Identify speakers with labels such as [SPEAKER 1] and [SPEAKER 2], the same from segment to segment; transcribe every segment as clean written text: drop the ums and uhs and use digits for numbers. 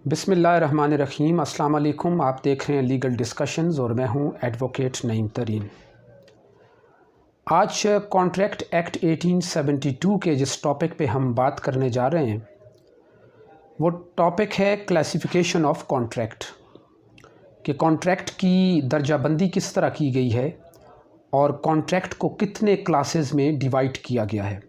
[SPEAKER 1] बिस्मिल्लाहिर्रहमानिर्रहीम। अस्सलाम वालेकुम। आप देख रहे हैं लीगल डिस्कशंस और मैं हूं एडवोकेट नईम तरीन। आज कॉन्ट्रैक्ट एक्ट 1872 के जिस टॉपिक पे हम बात करने जा रहे हैं वो टॉपिक है क्लासिफिकेशन ऑफ कॉन्ट्रैक्ट, कि कॉन्ट्रैक्ट की दर्जाबंदी किस तरह की गई है और कॉन्ट्रैक्ट को कितने क्लासेस में डिवाइड किया गया है।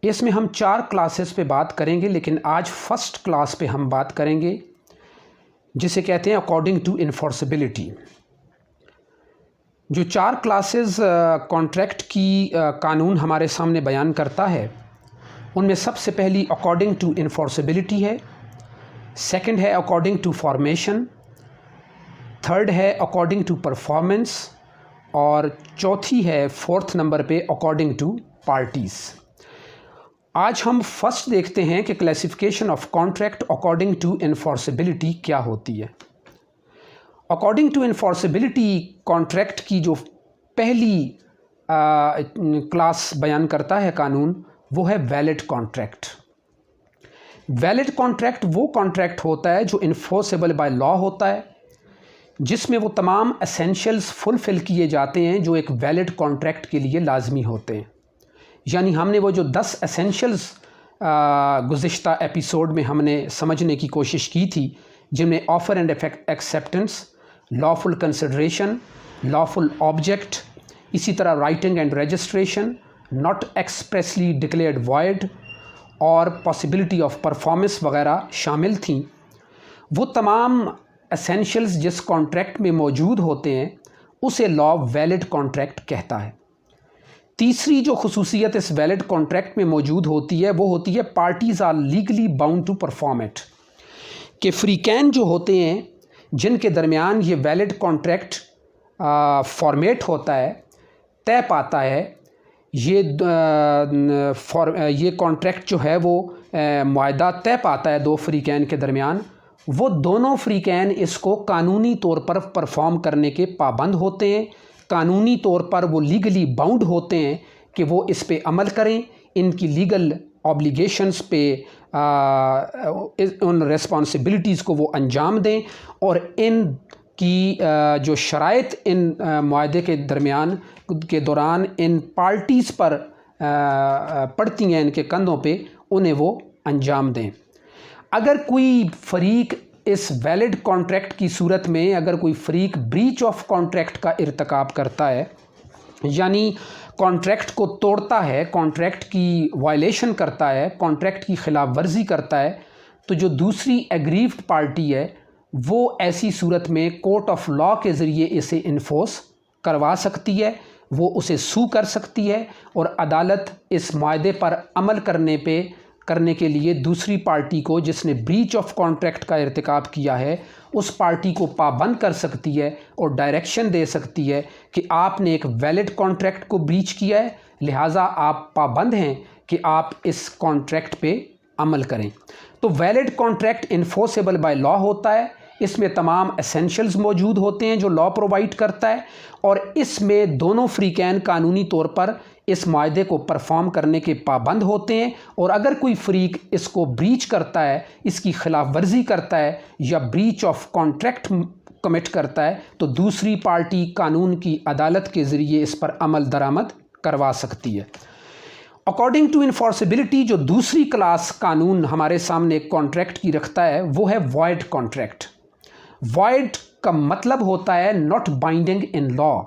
[SPEAKER 1] इसमें हम 4 क्लासेस पे बात करेंगे, लेकिन आज फर्स्ट क्लास पे हम बात करेंगे जिसे कहते हैं अकॉर्डिंग टू इन्फोर्सिबिलिटी। जो 4 क्लासेस कॉन्ट्रैक्ट की कानून हमारे सामने बयान करता है उनमें सबसे पहली अकॉर्डिंग टू इन्फोर्सिबिलिटी है, सेकंड है अकॉर्डिंग टू फॉर्मेशन, थर्ड है अकॉर्डिंग टू परफॉर्मेंस और चौथी है 4th नंबर पे अकॉर्डिंग टू पार्टीज़। आज हम फर्स्ट देखते हैं कि classification of contract according to enforceability क्या होती है। अकॉर्डिंग टू इन्फोर्सिबिलिटी कॉन्ट्रैक्ट की जो पहली क्लास बयान करता है कानून वो है वैलिड कॉन्ट्रैक्ट। वैलिड कॉन्ट्रैक्ट वो कॉन्ट्रैक्ट होता है जो इन्फोर्सेबल बाय लॉ होता है, जिसमें वो तमाम एसेंशियल्स फुलफ़िल किए जाते हैं जो एक वैलिड कॉन्ट्रैक्ट के लिए लाजमी होते हैं। यानी हमने वो जो 10 एसेंशियल्स गुज़िश्ता एपिसोड में हमने समझने की कोशिश की थी, जिनमें offer and acceptance, lawful consideration, lawful object, इसी तरह writing and registration, not expressly declared void और पॉसिबिलिटी ऑफ परफॉर्मेंस वगैरह शामिल थीं। वो तमाम एसेंशियल्स जिस कॉन्ट्रैक्ट में मौजूद होते हैं उसे लॉ वैलिड कॉन्ट्रैक्ट कहता है। तीसरी जो खुसूसियत इस वैलिड कॉन्ट्रैक्ट में मौजूद होती है वो होती है parties are legally bound to perform it, कि फ्रीकैन जो होते हैं जिनके दरमियान ये वैलिड कॉन्ट्रैक्ट फॉर्मेट होता है, तय पाता है, ये कॉन्ट्रैक्ट जो है वो मुआहदा तय पाता है 2 फ्रीकैन के दरमियान, वो दोनों फ्रीकैन इसको कानूनी तौर पर परफॉर्म करने के पाबंद होते हैं। कानूनी तौर पर वो लीगली बाउंड होते हैं कि वो इस पे अमल करें, इनकी लीगल ऑब्लिगेशंस पे उन रिस्पॉन्सिबिलिटीज़ को वो अंजाम दें और इन की जो शराइत इन मुआहदे के दरमियान के दौरान इन पार्टीज़ पर पड़ती हैं, इनके कंधों पे, उन्हें वो अंजाम दें। अगर कोई फ़रीक इस वैलिड कॉन्ट्रैक्ट की सूरत में अगर कोई फ़रीक ब्रीच ऑफ कॉन्ट्रैक्ट का इर्तिकाब करता है, यानी कॉन्ट्रैक्ट को तोड़ता है, कॉन्ट्रैक्ट की वायलेशन करता है, कॉन्ट्रैक्ट की खिलाफ वर्जी करता है, तो जो दूसरी एग्रीव्ड पार्टी है वो ऐसी सूरत में कोर्ट ऑफ लॉ के ज़रिए इसे इन्फोर्स करवा सकती है, वो उसे सू कर सकती है और अदालत इस मुआहदे पर अमल करने के लिए दूसरी पार्टी को जिसने ब्रीच ऑफ कॉन्ट्रैक्ट का इर्तिकाब किया है उस पार्टी को पाबंद कर सकती है और डायरेक्शन दे सकती है कि आपने एक वैलिड कॉन्ट्रैक्ट को ब्रीच किया है, लिहाजा आप पाबंद हैं कि आप इस कॉन्ट्रैक्ट पे अमल करें। तो valid contract enforceable by law होता है, इसमें तमाम एसेंशियल्स मौजूद होते हैं जो लॉ प्रोवाइड करता है और इसमें दोनों फ्रीकैन कानूनी तौर पर इस मुआहदे को परफॉर्म करने के पाबंद होते हैं और अगर कोई फ़रीक इसको ब्रीच करता है, इसकी खिलाफ वर्जी करता है या ब्रीच ऑफ कॉन्ट्रैक्ट कमिट करता है तो दूसरी पार्टी कानून की अदालत के ज़रिए इस पर अमल दरामद करवा सकती है। अकॉर्डिंग टू इन्फोर्सिबिलिटी जो दूसरी क्लास कानून हमारे सामने कॉन्ट्रैक्ट की रखता है वो है वॉइड कॉन्ट्रैक्ट। वॉइड का मतलब होता है नॉट बाइंडिंग इन लॉ,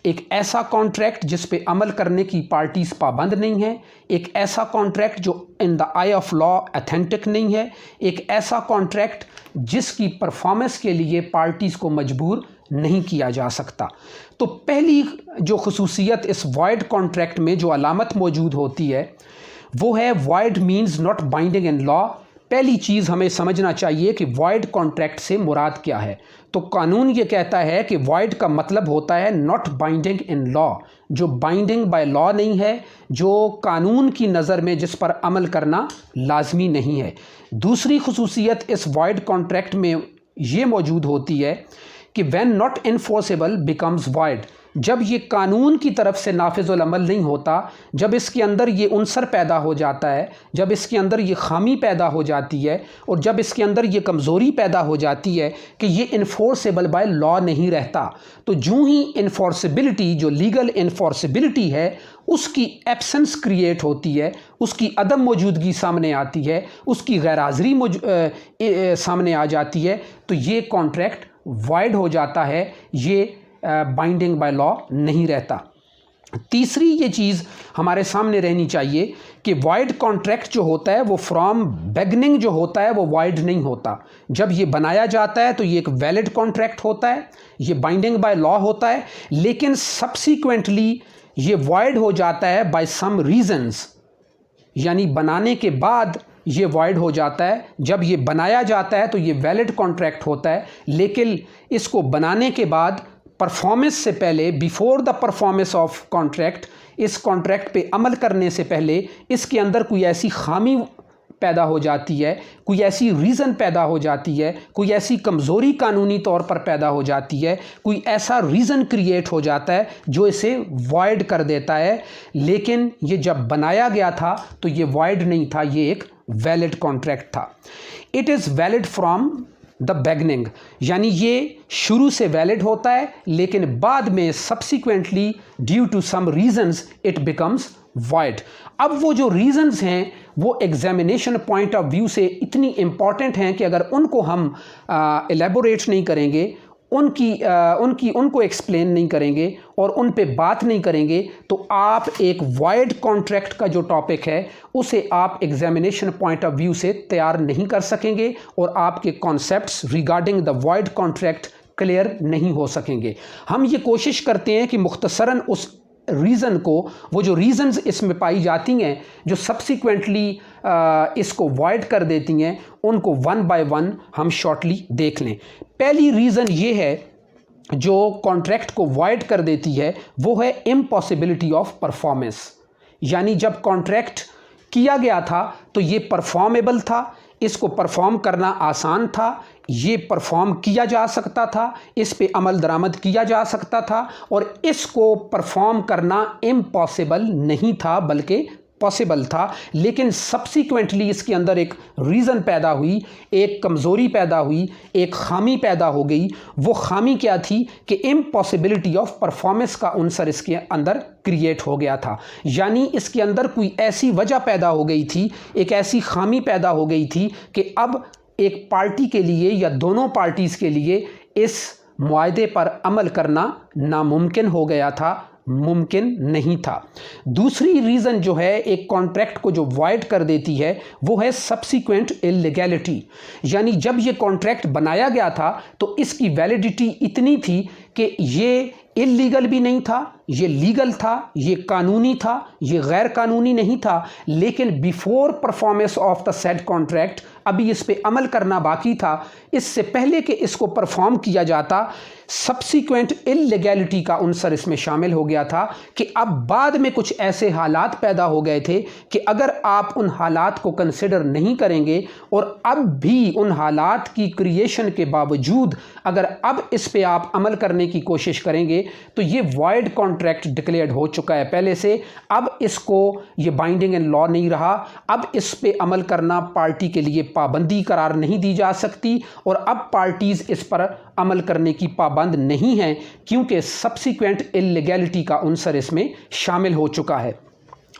[SPEAKER 1] एक ऐसा कॉन्ट्रैक्ट जिस पे अमल करने की पार्टीज़ पाबंद नहीं है, एक ऐसा कॉन्ट्रैक्ट जो in the I of law authentic नहीं है, एक ऐसा कॉन्ट्रैक्ट जिसकी परफॉर्मेंस के लिए पार्टीज़ को मजबूर नहीं किया जा सकता। तो पहली जो खुसूसियत इस वॉइड कॉन्ट्रैक्ट में जो अलामत मौजूद होती है वो है void means not binding in law. पहली चीज़ हमें समझना चाहिए कि वॉइड कॉन्ट्रैक्ट से मुराद क्या है। तो कानून ये कहता है कि वॉइड का मतलब होता है नॉट बाइंडिंग इन लॉ, जो बाइंडिंग बाय लॉ नहीं है, जो कानून की नज़र में जिस पर अमल करना लाजमी नहीं है। दूसरी खुसूसियत इस वॉइड कॉन्ट्रैक्ट में ये मौजूद होती है कि when not enforceable becomes void, जब ये कानून की तरफ से नाफिजुल अमल नहीं होता, जब इसके अंदर ये उनसर पैदा हो जाता है, जब इसके अंदर ये खामी पैदा हो जाती है और जब इसके अंदर ये कमज़ोरी पैदा हो जाती है कि ये इन्फोर्सेबल बाय लॉ नहीं रहता, तो यूँ ही इन्फोर्सिबिलिटी, जो लीगल इन्फोर्सिबिलिटी है, उसकी एब्सेंस क्रिएट होती है, उसकी अदम मौजूदगी सामने आती है, उसकी गैर हाज़िरी सामने आ जाती है, तो ये कॉन्ट्रैक्ट वाइड हो जाता है, ये बाइंडिंग बाय लॉ नहीं रहता। तीसरी ये चीज़ हमारे सामने रहनी चाहिए कि वाइड कॉन्ट्रैक्ट जो होता है वो फ्रॉम बिगनिंग जो होता है वो वाइड नहीं होता। जब ये बनाया जाता है तो ये एक वैलिड कॉन्ट्रैक्ट होता है, ये बाइंडिंग बाय लॉ होता है, लेकिन सब्सीक्वेंटली ये वाइड हो जाता है बाय सम रीजंस, यानी बनाने के बाद ये वाइड हो जाता है। जब ये बनाया जाता है तो ये वैलिड कॉन्ट्रैक्ट होता है, लेकिन इसको बनाने के बाद परफॉर्मेंस से पहले, before the performance of contract, इस कॉन्ट्रैक्ट पे अमल करने से पहले इसके अंदर कोई ऐसी खामी पैदा हो जाती है, कोई ऐसी रीज़न पैदा हो जाती है, कोई ऐसी कमज़ोरी कानूनी तौर पर पैदा हो जाती है, कोई ऐसा रीज़न क्रिएट हो जाता है जो इसे वाइड कर देता है। लेकिन ये जब बनाया गया था तो ये वाइड नहीं था, ये एक वैलिड कॉन्ट्रैक्ट था। It is valid from the beginning, यानी ये शुरू से वैलिड होता है, लेकिन बाद में subsequently due to some reasons it becomes void. अब वो जो रीजंस हैं वो एग्जामिनेशन पॉइंट ऑफ व्यू से इतनी इम्पॉर्टेंट हैं कि अगर उनको हम एलेबोरेट नहीं करेंगे, उनको एक्सप्लेन नहीं करेंगे और उन पे बात नहीं करेंगे, तो आप एक वाइड कॉन्ट्रैक्ट का जो टॉपिक है उसे आप एग्जामिनेशन पॉइंट ऑफ व्यू से तैयार नहीं कर सकेंगे और आपके concepts regarding the wide contract clear नहीं हो सकेंगे। हम ये कोशिश करते हैं कि मुख्तसरन उस रीज़न को, वो जो रीज़न्स इसमें पाई जाती हैं जो सब्सिक्वेंटली इसको वाइड कर देती हैं, उनको वन बाय वन हम शॉर्टली देख लें। पहली रीज़न ये है जो कॉन्ट्रैक्ट को वाइड कर देती है, वो है इम्पॉसिबिलिटी ऑफ परफॉर्मेंस। यानी जब कॉन्ट्रैक्ट किया गया था तो ये परफॉर्मेबल था, इसको परफॉर्म करना आसान था, ये परफॉर्म किया जा सकता था, इस पे अमल दरामद किया जा सकता था और इसको परफॉर्म करना इम्पॉसिबल नहीं था बल्कि पॉसिबल था। लेकिन सब्सिक्वेंटली इसके अंदर एक रीज़न पैदा हुई, एक कमज़ोरी पैदा हुई, एक खामी पैदा हो गई। वो खामी क्या थी कि इम्पॉसिबिलिटी ऑफ परफॉर्मेंस का उनसर इसके अंदर क्रिएट हो गया था। यानी इसके अंदर कोई ऐसी वजह पैदा हो गई थी, एक ऐसी खामी पैदा हो गई थी कि अब एक पार्टी के लिए या दोनों पार्टीज़ के लिए इस मुआहदे पर अमल करना नामुमकिन हो गया था, मुमकिन नहीं था। दूसरी रीज़न जो है एक कॉन्ट्रैक्ट को जो वाइड कर देती है वो है सब्सिक्वेंट इलीगैलिटी। यानी जब ये कॉन्ट्रैक्ट बनाया गया था तो इसकी वैलिडिटी इतनी थी कि ये इलीगल भी नहीं था, ये लीगल था, ये कानूनी था, ये गैर कानूनी नहीं था। लेकिन before performance of the said contract अभी इस पे अमल करना बाकी था। इससे पहले कि इसको परफॉर्म किया जाता, सब्सिक्वेंट इलीगैलिटी का उनसर इसमें शामिल हो गया था कि अब बाद में कुछ ऐसे हालात पैदा हो गए थे कि अगर आप उन हालात को कंसिडर नहीं करेंगे और अब भी उन हालात की क्रिएशन के बावजूद अगर अब इस पे आप अमल करने की कोशिश करेंगे तो ये वाइड कॉन्ट्रैक्ट डिक्लेयर्ड हो चुका है पहले से। अब इसको ये बाइंडिंग इन लॉ नहीं रहा, अब इस पे अमल करना पार्टी के लिए पाबंदी करार नहीं दी जा सकती और अब पार्टीज़ इस पर अमल करने की पाबंद नहीं है क्योंकि सब्सिक्वेंट इलीगैलिटी का उनसर इसमें शामिल हो चुका है।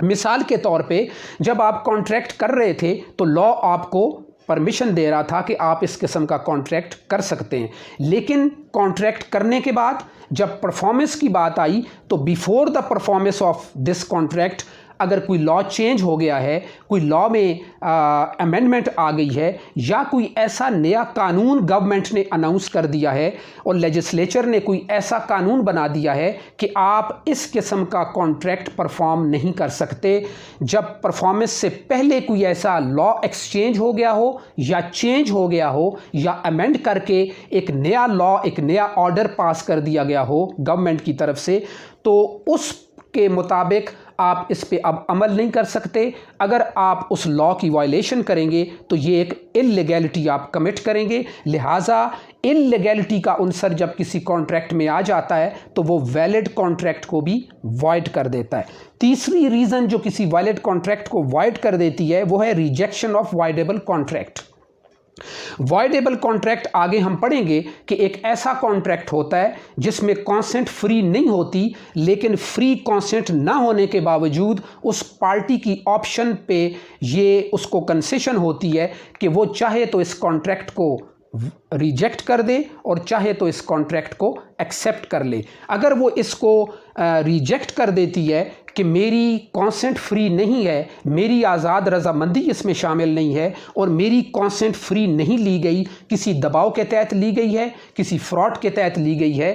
[SPEAKER 1] मिसाल के तौर पे जब आप कॉन्ट्रैक्ट कर रहे थे तो लॉ आपको परमिशन दे रहा था कि आप इस किस्म का कॉन्ट्रैक्ट कर सकते हैं, लेकिन कॉन्ट्रैक्ट करने के बाद जब परफॉर्मेंस की बात आई तो before the performance of this contract अगर कोई लॉ चेंज हो गया है, कोई लॉ में अमेंडमेंट आ गई है या कोई ऐसा नया कानून गवर्नमेंट ने अनाउंस कर दिया है और लेजिस्लेचर ने कोई ऐसा कानून बना दिया है कि आप इस किस्म का कॉन्ट्रैक्ट परफॉर्म नहीं कर सकते, जब परफॉर्मेंस से पहले कोई ऐसा लॉ एक्सचेंज हो गया हो या चेंज हो गया हो या अमेंड करके एक नया लॉ, एक नया ऑर्डर पास कर दिया गया हो गवर्नमेंट की तरफ से, तो उस के मुताबिक आप इस पे अब अमल नहीं कर सकते। अगर आप उस लॉ की वायलेशन करेंगे तो ये एक इल्लीगैलिटी आप कमिट करेंगे। लिहाजा इल्लीगैलिटी का अंसर जब किसी कॉन्ट्रैक्ट में आ जाता है तो वो वैलिड कॉन्ट्रैक्ट को भी वॉइड कर देता है। तीसरी रीज़न जो किसी वैलिड कॉन्ट्रैक्ट को वॉइड कर देती है वो है rejection of voidable contract. Voidable contract आगे हम पढ़ेंगे कि एक ऐसा कॉन्ट्रैक्ट होता है जिसमें कॉन्सेंट फ्री नहीं होती, लेकिन फ्री कॉन्सेंट ना होने के बावजूद उस पार्टी की ऑप्शन पे ये उसको कंसेशन होती है कि वो चाहे तो इस कॉन्ट्रैक्ट को रिजेक्ट कर दे और चाहे तो इस कॉन्ट्रैक्ट को एक्सेप्ट कर ले। अगर वो इसको रिजेक्ट कर देती है कि मेरी कॉन्सेंट फ्री नहीं है, मेरी आज़ाद रजामंदी इसमें शामिल नहीं है और मेरी कॉन्सेंट फ्री नहीं ली गई, किसी दबाव के तहत ली गई है, किसी फ्रॉड के तहत ली गई है,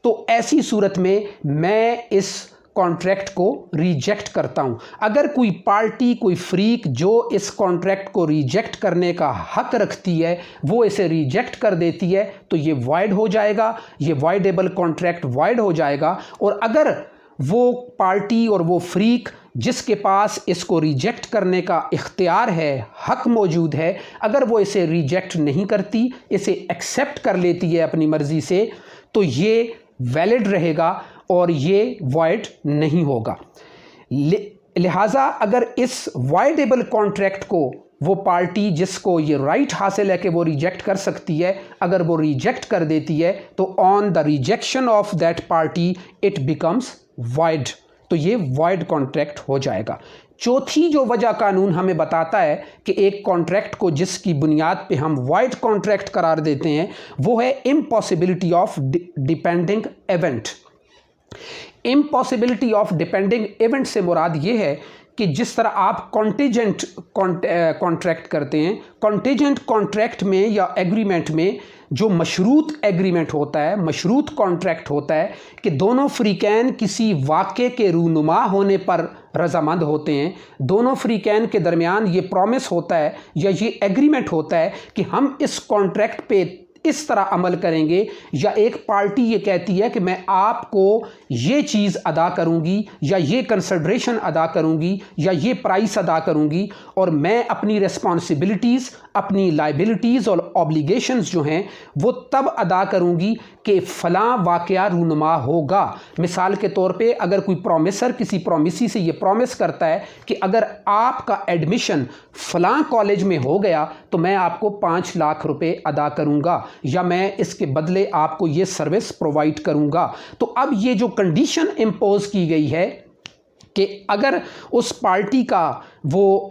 [SPEAKER 1] तो ऐसी सूरत में मैं इस कॉन्ट्रैक्ट को रिजेक्ट करता हूं। अगर कोई पार्टी, कोई फ्रीक जो इस कॉन्ट्रैक्ट को रिजेक्ट करने का हक रखती है वो इसे रिजेक्ट कर देती है तो ये वॉइड हो जाएगा, ये वॉइडेबल कॉन्ट्रैक्ट वॉइड हो जाएगा। और अगर वो पार्टी और वो फ्रीक जिसके पास इसको रिजेक्ट करने का इख्तियार है, हक मौजूद है, अगर वो इसे रिजेक्ट नहीं करती, इसे एक्सेप्ट कर लेती है अपनी मर्ज़ी से, तो ये वैलिड रहेगा और ये वॉइड नहीं होगा। लिहाजा अगर इस वॉइडेबल कॉन्ट्रैक्ट को वो पार्टी जिसको ये राइट हासिल है कि वो रिजेक्ट कर सकती है, अगर वो रिजेक्ट कर देती है तो on the rejection of that party it becomes void, तो ये वॉइड कॉन्ट्रैक्ट हो जाएगा। चौथी जो वजह कानून हमें बताता है कि एक कॉन्ट्रैक्ट को जिसकी बुनियाद पे हम वॉइड कॉन्ट्रैक्ट करार देते हैं वो है impossibility of depending event. Impossibility of depending event से मुराद ये है कि जिस तरह आप कॉन्टेजेंट कॉन्ट्रैक्ट करते हैं, कॉन्टेजेंट कॉन्ट्रैक्ट में या एग्रीमेंट में जो मशरूत एग्रीमेंट होता है, मशरूत कॉन्ट्रैक्ट होता है कि दोनों फ्रीकैन किसी वाक़े के रूनुमा होने पर रजामंद होते हैं, दोनों फ्रीकैन के दरमियान ये प्रॉमिस होता है या ये एग्रीमेंट होता है कि हम इस कॉन्ट्रैक्ट पे इस तरह अमल करेंगे, या एक पार्टी ये कहती है कि मैं आपको ये चीज़ अदा करूंगी या ये कंसिडरेशन अदा करूंगी या ये प्राइस अदा करूंगी और मैं अपनी रिस्पॉन्सिबिलिटीज़, अपनी लाइबिलिटीज़ और ऑब्लिगेशंस जो हैं वो तब अदा करूंगी कि फ़लाँ वाक़या रूनुमा होगा। मिसाल के तौर पे अगर कोई प्रॉमिसर किसी प्रॉमिसी से ये प्रॉमिस करता है कि अगर आपका एडमिशन फ़लाँ कॉलेज में हो गया तो मैं आपको 5 लाख रुपए अदा करूंगा या मैं इसके बदले आपको ये सर्विस प्रोवाइड करूंगा, तो अब ये जो कंडीशन इम्पोज की गई है कि अगर उस पार्टी का वो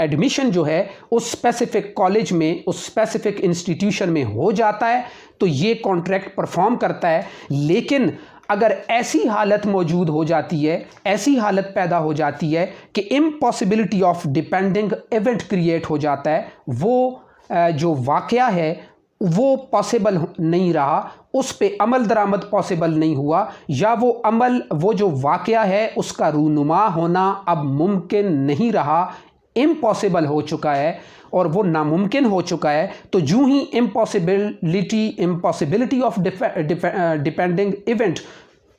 [SPEAKER 1] एडमिशन जो है उस स्पेसिफिक कॉलेज में, उस स्पेसिफिक इंस्टीट्यूशन में हो जाता है तो ये कॉन्ट्रैक्ट परफॉर्म करता है। लेकिन अगर ऐसी हालत मौजूद हो जाती है, ऐसी हालत पैदा हो जाती है कि impossibility of depending event create हो जाता है, वो जो वाक़या है वो पॉसिबल नहीं रहा, उस पे अमल दरामद पॉसिबल नहीं हुआ, या वो अमल, वो जो वाक़या है उसका रूनुमा होना अब मुमकिन नहीं रहा, इम्पॉसिबल हो चुका है और वो नामुमकिन हो चुका है, तो जूँ ही इम्पॉसिबिलिटी ऑफ डिपेंडिंग इवेंट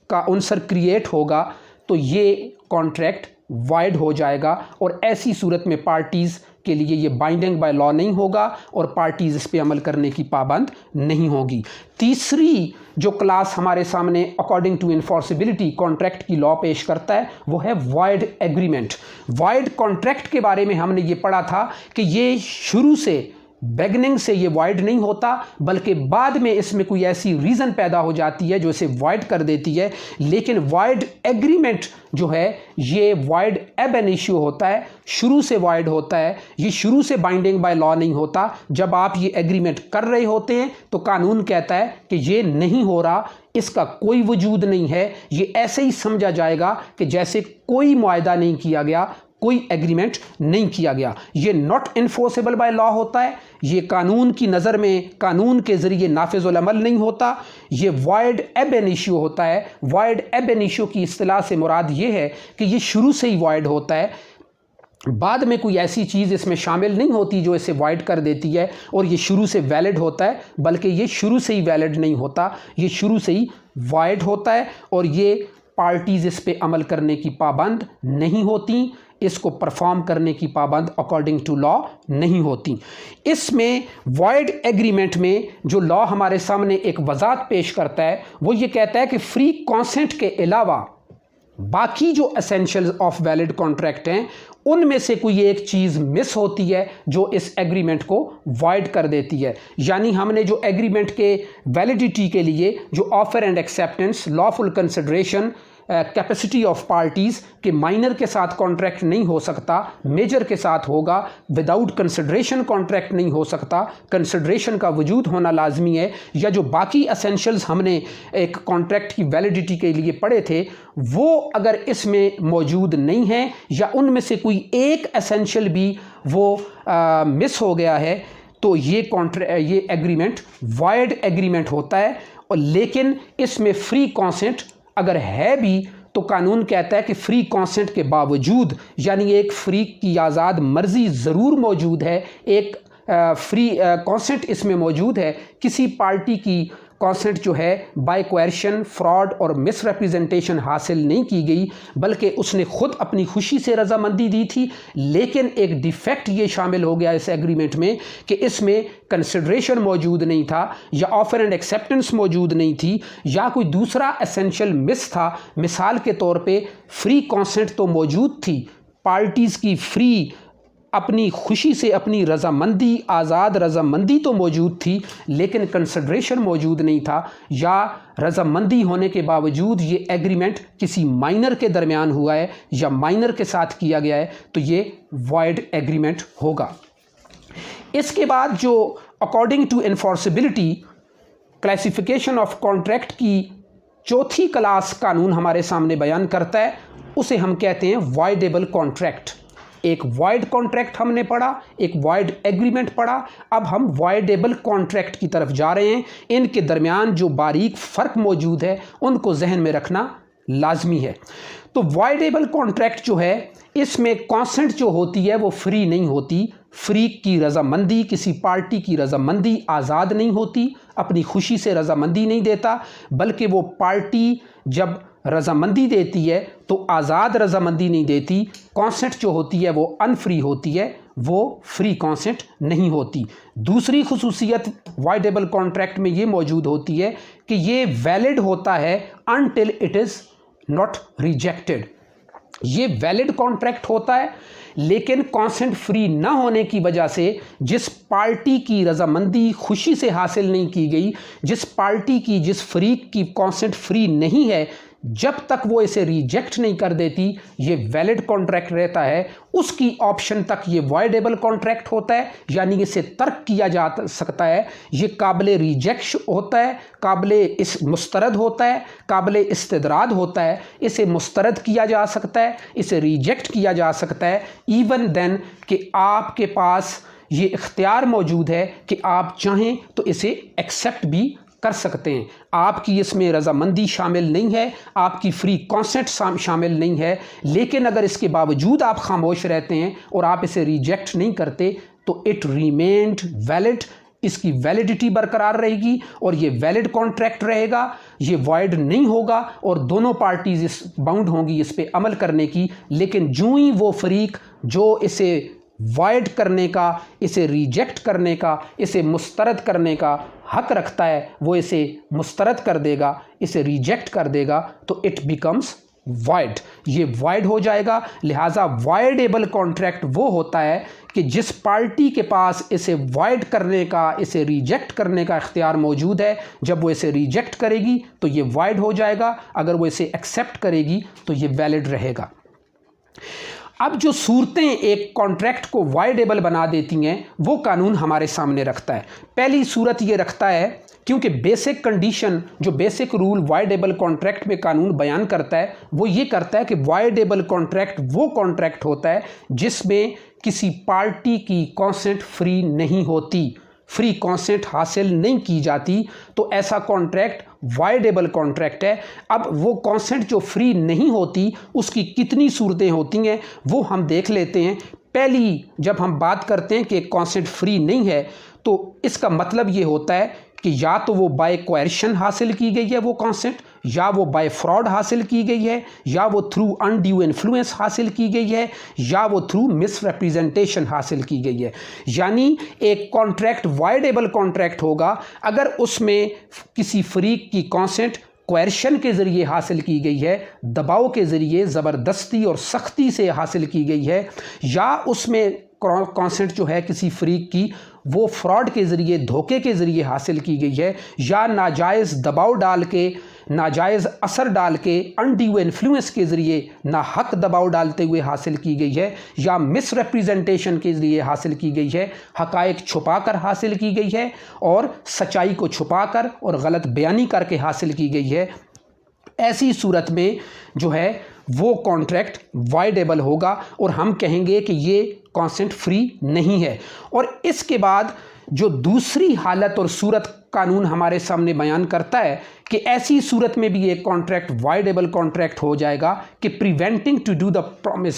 [SPEAKER 1] का अंसर क्रिएट होगा तो ये कॉन्ट्रैक्ट वाइड हो जाएगा और ऐसी सूरत में पार्टीज़ के लिए ये बाइंडिंग बाय लॉ नहीं होगा और पार्टीज़ इस पे अमल करने की पाबंद नहीं होगी। तीसरी जो क्लास हमारे सामने अकॉर्डिंग टू इन्फोर्सिबिलिटी कॉन्ट्रैक्ट की लॉ पेश करता है वो है वॉइड एग्रीमेंट। वॉइड कॉन्ट्रैक्ट के बारे में हमने ये पढ़ा था कि ये शुरू से, बिगनिंग से ये वॉइड नहीं होता, बल्कि बाद में इसमें कोई ऐसी रीज़न पैदा हो जाती है जो इसे वॉइड कर देती है। लेकिन वॉइड एग्रीमेंट जो है ये वॉइड एब इनिशियो होता है, शुरू से वॉइड होता है, ये शुरू से बाइंडिंग बाय लॉ नहीं होता। जब आप ये एग्रीमेंट कर रहे होते हैं तो कानून कहता है कि ये नहीं हो रहा, इसका कोई वजूद नहीं है, ये ऐसे ही समझा जाएगा कि जैसे कोई मुआहदा नहीं किया गया, कोई एग्रीमेंट नहीं किया गया। ये नॉट इन्फोर्सेबल बाय लॉ होता है, ये कानून की नज़र में कानून के ज़रिए नाफिज़ुल अमल नहीं होता, ये वॉइड एब इनिशियो होता है। वॉइड एब इनिशियो की इस्तिलाह से मुराद ये है कि ये शुरू से ही वॉइड होता है, बाद में कोई ऐसी चीज़ इसमें शामिल नहीं होती जो इसे वॉइड कर देती है और ये शुरू से वैलिड होता है, बल्कि ये शुरू से ही वैलिड नहीं होता, ये शुरू से ही वॉइड होता है और ये पार्टीज़ इस पे अमल करने की पाबंद नहीं होती, इसको परफॉर्म करने की पाबंद अकॉर्डिंग टू लॉ नहीं होती। इसमें वॉइड एग्रीमेंट में जो लॉ हमारे सामने एक वजाहत पेश करता है वो ये कहता है कि फ्री कॉन्सेंट के अलावा बाकी जो एसेंशियल्स ऑफ वैलिड कॉन्ट्रैक्ट हैं उनमें से कोई एक चीज़ मिस होती है जो इस एग्रीमेंट को वॉइड कर देती है। यानी हमने जो एग्रीमेंट के वैलिडिटी के लिए जो offer and acceptance, lawful consideration, capacity of parties के माइनर के साथ कॉन्ट्रैक्ट नहीं हो सकता, मेजर के साथ होगा, विदाउट कंसिडरेशन कॉन्ट्रैक्ट नहीं हो सकता, कंसिडरेशन का वजूद होना लाजमी है, या जो बाकी एसेंशियल्स हमने एक कॉन्ट्रैक्ट की वैलिडिटी के लिए पढ़े थे वो अगर इसमें मौजूद नहीं है या उनमें से कोई एक एसेंशियल भी वो मिस हो गया है तो ये एग्रीमेंट वॉइड एग्रीमेंट होता है। और लेकिन इसमें फ्री कॉन्सेंट अगर है भी तो कानून कहता है कि फ्री कॉन्सेंट के बावजूद, यानी एक फ्री की आज़ाद मर्जी ज़रूर मौजूद है, एक फ्री कॉन्सेंट इसमें मौजूद है, किसी पार्टी की कॉन्सेंट जो है बाय कोएर्शन, फ्रॉड और मिसरिप्रेजेंटेशन हासिल नहीं की गई, बल्कि उसने खुद अपनी खुशी से रजामंदी दी थी। लेकिन एक डिफेक्ट ये शामिल हो गया इस एग्रीमेंट में कि इसमें कंसिडरेशन मौजूद नहीं था, या ऑफर एंड एक्सेप्टेंस मौजूद नहीं थी, या कोई दूसरा एसेंशियल मिस था। मिसाल के तौर पे फ्री कॉन्सेंट तो मौजूद थी, पार्टीज़ की फ्री अपनी खुशी से अपनी रजामंदी, आज़ाद रजामंदी तो मौजूद थी, लेकिन कंसिडरेशन मौजूद नहीं था, या रजामंदी होने के बावजूद ये एग्रीमेंट किसी माइनर के दरमियान हुआ है या माइनर के साथ किया गया है, तो ये वॉइड एग्रीमेंट होगा। इसके बाद जो according to enforceability classification of contract की चौथी क्लास कानून हमारे सामने बयान करता है, उसे हम कहते हैं वॉइडेबल कॉन्ट्रैक्ट। एक वॉइड कॉन्ट्रैक्ट हमने पढ़ा, एक वॉइड एग्रीमेंट पढ़ा, अब हम वॉइडेबल कॉन्ट्रैक्ट की तरफ जा रहे हैं। इनके दरमियान जो बारीक फ़र्क मौजूद है उनको जहन में रखना लाजमी है। तो वॉइडेबल कॉन्ट्रैक्ट जो है इसमें कॉन्सेंट जो होती है वो फ्री नहीं होती, फ्री की रजामंदी, किसी पार्टी की रजामंदी आज़ाद नहीं होती, अपनी खुशी से रजामंदी नहीं देता, बल्कि वो पार्टी जब रजामंदी देती है तो आज़ाद रजामंदी नहीं देती। कॉन्सेंट जो होती है वो अनफ्री होती है, वो फ्री कॉन्सेंट नहीं होती। दूसरी खुसूसियत वॉइडेबल कॉन्ट्रैक्ट में ये मौजूद होती है कि ये वैलिड होता है until it is not rejected. ये वैलिड कॉन्ट्रैक्ट होता है, लेकिन कॉन्सेंट फ्री ना होने की वजह से जिस पार्टी की रजामंदी खुशी से हासिल नहीं की गई, जिस पार्टी की, जिस फरीक की कॉन्सेंट फ्री नहीं है, जब तक वो इसे रिजेक्ट नहीं कर देती ये वैलिड कॉन्ट्रैक्ट रहता है। उसकी ऑप्शन तक ये वॉइडेबल कॉन्ट्रैक्ट होता है, यानी इसे तर्क किया जा सकता है, ये काबिल रिजेक्ट होता है, काबिल इस मुस्तरद होता है, काबिल इस्तिदराद होता है। इसे मुस्तरद किया जा सकता है, इसे रिजेक्ट किया जा सकता है, इवन देन कि आपके पास ये इख्तियार मौजूद है कि आप चाहें तो इसे एक्सेप्ट भी कर सकते हैं। आपकी इसमें रजामंदी शामिल नहीं है, आपकी फ्री कॉन्सेंट शामिल नहीं है, लेकिन अगर इसके बावजूद आप खामोश रहते हैं और आप इसे रिजेक्ट नहीं करते तो इट रिमेन्ड वैलिड, इसकी वैलिडिटी बरकरार रहेगी और ये वैलिड कॉन्ट्रैक्ट रहेगा, ये वॉइड नहीं होगा और दोनों पार्टीज इस बाउंड होंगी इस पे अमल करने की। लेकिन जो ही वो फरीक जो इसे वॉइड करने का, इसे रिजेक्ट करने का, इसे मुस्तरद करने का हक रखता है, वो इसे मुस्तरद कर देगा, इसे रिजेक्ट कर देगा, तो इट बिकम्स वॉइड, ये वॉइड हो जाएगा। लिहाजा वॉइडेबल कॉन्ट्रैक्ट वो होता है कि जिस पार्टी के पास इसे वॉइड करने का, इसे रिजेक्ट करने का इख्तियार मौजूद है, जब वो इसे रिजेक्ट करेगी तो ये वॉइड हो जाएगा, अगर वो इसे एक्सेप्ट करेगी तो ये वैलिड रहेगा। अब जो सूरतें एक कॉन्ट्रैक्ट को वॉइडेबल बना देती हैं वो कानून हमारे सामने रखता है। पहली सूरत ये रखता है, क्योंकि बेसिक कंडीशन, जो बेसिक रूल वॉइडेबल कॉन्ट्रैक्ट में कानून बयान करता है वो ये करता है कि वॉइडेबल कॉन्ट्रैक्ट वो कॉन्ट्रैक्ट होता है जिसमें किसी पार्टी की कॉन्सेंट फ्री नहीं होती, फ्री कॉन्सेंट हासिल नहीं की जाती, तो ऐसा कॉन्ट्रैक्ट वॉइडेबल कॉन्ट्रैक्ट है। अब वो कॉन्सेंट जो फ्री नहीं होती उसकी कितनी सूरतें होती हैं वो हम देख लेते हैं। पहली, जब हम बात करते हैं कि कॉन्सेंट फ्री नहीं है तो इसका मतलब ये होता है कि या तो वो बाय कोएर्शन हासिल की गई है वो कंसेंट, या वो बाय फ्रॉड हासिल की गई है, या वो थ्रू अनड्यू इन्फ्लुएंस हासिल की गई है, या वो थ्रू मिसरिप्रेजेंटेशन हासिल की गई है। यानी एक कॉन्ट्रैक्ट वाइडेबल कॉन्ट्रैक्ट होगा अगर उसमें किसी फरीक की कंसेंट कोएर्शन के ज़रिए हासिल की गई है, दबाव के ज़रिए, ज़बरदस्ती और सख्ती से हासिल की गई है, या उसमें कंसेंट जो है किसी फरीक की वो फ्रॉड के ज़रिए, धोखे के ज़रिए हासिल की गई है, या नाजायज़ दबाव डाल के, नाजायज़ असर डाल के, अनड्यू इन्फ्लुएंस के ज़रिए ना हक दबाव डालते हुए हासिल की गई है, या मिसरिप्रेजेंटेशन के ज़रिए हासिल की गई है, हक़ाइक़ छुपा कर हासिल की गई है और सच्चाई को छुपा कर और गलत बयानी करके हासिल की गई है। ऐसी सूरत में जो है वो कॉन्ट्रैक्ट वाइडेबल होगा और हम कहेंगे कि ये कंसेंट फ्री नहीं है। और इसके बाद जो दूसरी हालत और सूरत कानून हमारे सामने बयान करता है कि ऐसी सूरत में भी एक कॉन्ट्रैक्ट वाइडेबल कॉन्ट्रैक्ट हो जाएगा कि preventing to do the promise,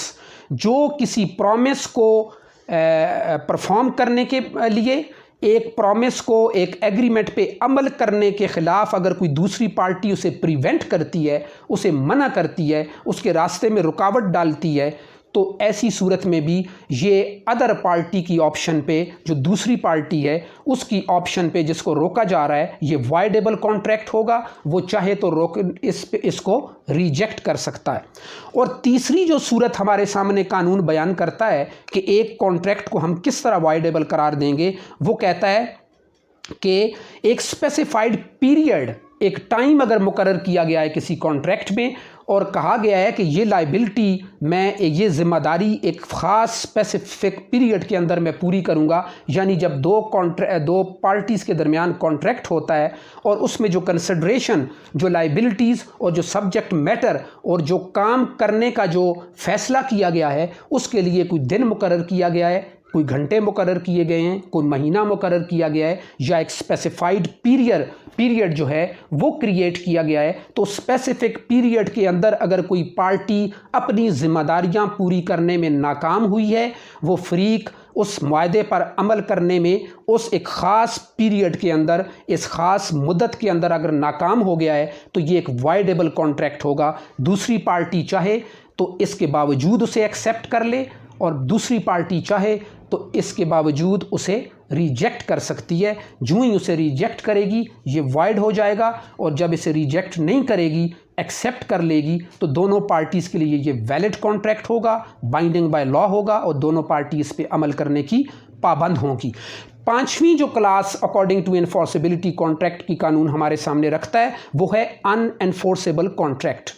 [SPEAKER 1] जो किसी प्रॉमिस को परफॉर्म करने के लिए, एक प्रॉमिस को, एक एग्रीमेंट पे अमल करने के ख़िलाफ़ अगर कोई दूसरी पार्टी उसे प्रिवेंट करती है, उसे मना करती है, उसके रास्ते में रुकावट डालती है, तो ऐसी सूरत में भी ये अदर पार्टी की ऑप्शन पे, जो दूसरी पार्टी है उसकी ऑप्शन पे जिसको रोका जा रहा है, ये वाइडेबल कॉन्ट्रैक्ट होगा। वो चाहे तो इसको रिजेक्ट कर सकता है। और तीसरी जो सूरत हमारे सामने कानून बयान करता है कि एक कॉन्ट्रैक्ट को हम किस तरह वाइडेबल करार देंगे, वो कहता है कि एक स्पेसिफाइड पीरियड, एक टाइम अगर मुकर्रर किया गया है किसी कॉन्ट्रैक्ट में और कहा गया है कि ये लाइबिलिटी, मैं ये ज़िम्मेदारी एक ख़ास स्पेसिफिक पीरियड के अंदर मैं पूरी करूँगा। यानी जब दो पार्टीज़ के दरमियान कॉन्ट्रैक्ट होता है और उसमें जो कंसिडरेशन, जो लाइबिलिटीज़ और जो सब्जेक्ट मैटर और जो काम करने का जो फ़ैसला किया गया है, उसके लिए कोई दिन मुकर्रर किया गया है, कोई घंटे मुकर्रर किए गए हैं, कोई महीना मुकर्रर किया गया है, या एक स्पेसिफाइड पीरियड जो है वो क्रिएट किया गया है, तो स्पेसिफिक पीरियड के अंदर अगर कोई पार्टी अपनी जिम्मेदारियां पूरी करने में नाकाम हुई है, वो फरीक उस मुआहदे पर अमल करने में उस एक ख़ास पीरियड के अंदर, इस ख़ास मुद्दत के अंदर अगर नाकाम हो गया है, तो ये एक वाइडेबल कॉन्ट्रैक्ट होगा। दूसरी पार्टी चाहे तो इसके बावजूद उसे एक्सेप्ट कर ले और दूसरी पार्टी चाहे तो इसके बावजूद उसे रिजेक्ट कर सकती है। जो ही उसे रिजेक्ट करेगी ये वाइड हो जाएगा, और जब इसे रिजेक्ट नहीं करेगी, एक्सेप्ट कर लेगी, तो दोनों पार्टीज़ के लिए ये वैलिड कॉन्ट्रैक्ट होगा, बाइंडिंग बाय लॉ होगा और दोनों पार्टी इस पे अमल करने की पाबंद होंगी। पांचवी जो क्लास अकॉर्डिंग टू इन्फोर्सेबिलिटी कॉन्ट्रैक्ट की कानून हमारे सामने रखता है वो है अनएन्फोर्सेबल कॉन्ट्रैक्ट।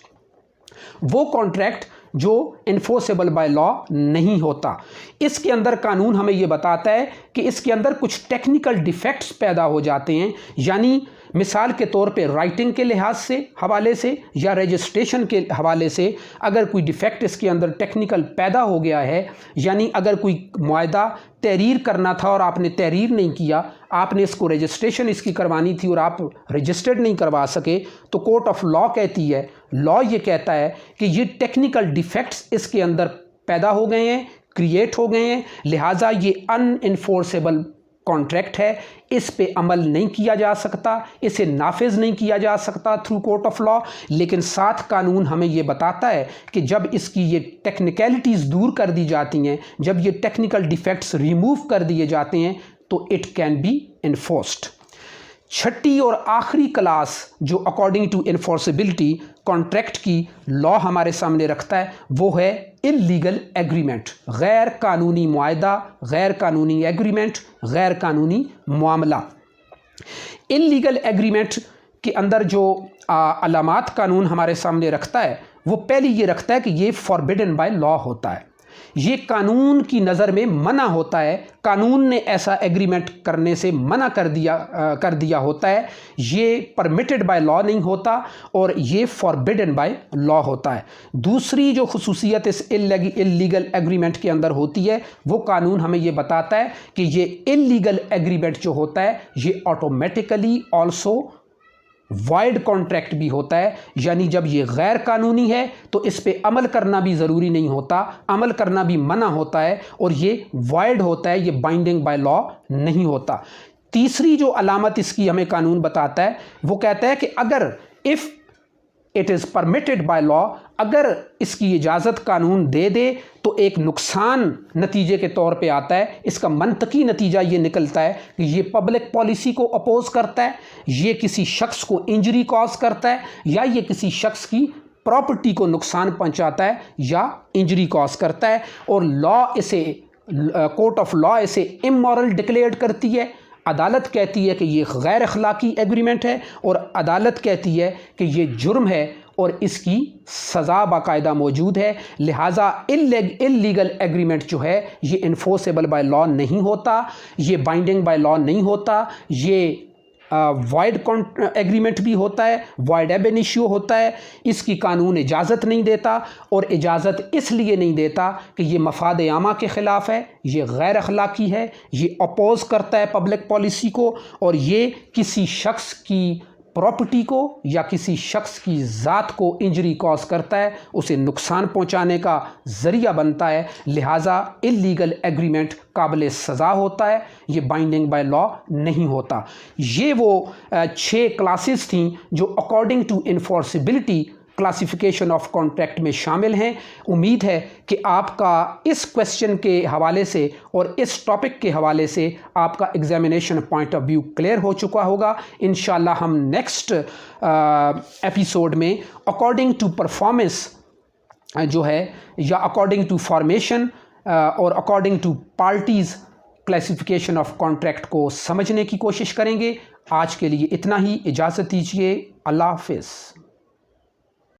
[SPEAKER 1] वो कॉन्ट्रैक्ट जो इन्फोर्सेबल बाय लॉ नहीं होता। इसके अंदर कानून हमें ये बताता है कि इसके अंदर कुछ टेक्निकल डिफेक्ट्स पैदा हो जाते हैं। यानी मिसाल के तौर पे राइटिंग के लिहाज से हवाले से या रजिस्ट्रेशन के हवाले से अगर कोई डिफेक्ट इसके अंदर टेक्निकल पैदा हो गया है, यानी अगर कोई मुआहदा तहरीर करना था और आपने तहरीर नहीं किया, आपने इसको रजिस्ट्रेशन इसकी करवानी थी और आप रजिस्टर्ड नहीं करवा सके, तो कोर्ट ऑफ लॉ कहती है, लॉ ये कहता है कि ये टेक्निकल डिफेक्ट्स इसके अंदर पैदा हो गए हैं, क्रिएट हो गए हैं, लिहाजा ये अनइन्फोर्सेबल कॉन्ट्रैक्ट है, इस पे अमल नहीं किया जा सकता, इसे नाफिज नहीं किया जा सकता थ्रू कोर्ट ऑफ लॉ। लेकिन साथ कानून हमें ये बताता है कि जब इसकी ये टेक्निकलिटीज़ दूर कर दी जाती हैं, जब ये टेक्निकल डिफेक्ट्स रिमूव कर दिए जाते हैं, तो इट कैन बी इन्फोर्स्ड। छठी और आखिरी क्लास जो अकॉर्डिंग टू इन्फोर्सेबिलिटी कॉन्ट्रैक्ट की लॉ हमारे सामने रखता है वो है इल्लीगल एग्रीमेंट, गैर कानूनी मुआहदा, गैर कानूनी एग्रीमेंट, गैर कानूनी मामला। इल्लीगल एग्रीमेंट के अंदर जो अलामात कानून हमारे सामने रखता है वो पहली ये रखता है कि ये फॉरबिडन बाय लॉ होता है, ये कानून की नज़र में मना होता है, कानून ने ऐसा एग्रीमेंट करने से मना कर दिया होता है, ये परमिटेड बाय लॉ नहीं होता और ये फॉरबिडन बाय लॉ होता है। दूसरी जो खुसूसियत इस इल्लीगल एग्रीमेंट के अंदर होती है वो कानून हमें ये बताता है कि ये इल्लीगल एग्रीमेंट जो होता है ये ऑटोमेटिकली ऑल्सो वाइड कॉन्ट्रैक्ट भी होता है। यानी जब ये गैर कानूनी है तो इस पे अमल करना भी ज़रूरी नहीं होता, अमल करना भी मना होता है और ये वाइड होता है, ये बाइंडिंग बाय लॉ नहीं होता। तीसरी जो अलामत इसकी हमें कानून बताता है वो कहता है कि अगर if it is permitted by law, अगर इसकी इजाज़त कानून दे दे तो एक नुकसान नतीजे के तौर पे आता है। इसका मंतकी नतीजा ये निकलता है कि ये पब्लिक पॉलिसी को अपोज करता है, ये किसी शख्स को इंजरी कॉज करता है, या ये किसी शख्स की प्रॉपर्टी को नुकसान पहुंचाता है या इंजरी कॉज करता है। और लॉ इसे, कोर्ट ऑफ लॉ इसे इमोरल डिक्लेयर करती है। अदालत कहती है कि ये गैर अखलाकी एग्रीमेंट है, और अदालत कहती है कि ये जुर्म है और इसकी सज़ा बाकायदा मौजूद है। लिहाजा इल्लीगल एग्रीमेंट जो है ये इन्फोर्सेबल बाय लॉ नहीं होता, ये बाइंडिंग बाय लॉ नहीं होता, ये वॉइड एग्रीमेंट भी होता है, वॉइड एब इनिशियो होता है। इसकी कानून इजाज़त नहीं देता, और इजाज़त इसलिए नहीं देता कि ये मफाद आमा के ख़िलाफ़ है, ये गैर अखलाकी है, ये अपोज़ करता है पब्लिक पॉलिसी को, और ये किसी शख्स की प्रॉपर्टी को या किसी शख्स की ज़ात को इंजरी कॉज करता है, उसे नुकसान पहुंचाने का ज़रिया बनता है। लिहाजा इल्लीगल एग्रीमेंट काबिल सज़ा होता है, ये बाइंडिंग बाय लॉ नहीं होता। ये वो 6 क्लासेस थीं जो according to enforceability classification of contract में शामिल हैं। उम्मीद है कि आपका इस क्वेश्चन के हवाले से और इस टॉपिक के हवाले से आपका examination point of view clear हो चुका होगा। इंशाल्लाह हम नेक्स्ट एपिसोड में अकॉर्डिंग टू परफॉर्मेंस जो है, या अकॉर्डिंग टू फॉर्मेशन और according to parties classification of contract को समझने की कोशिश करेंगे। आज के लिए इतना ही, इजाज़त दीजिए। अल्लाह हाफ़िज़।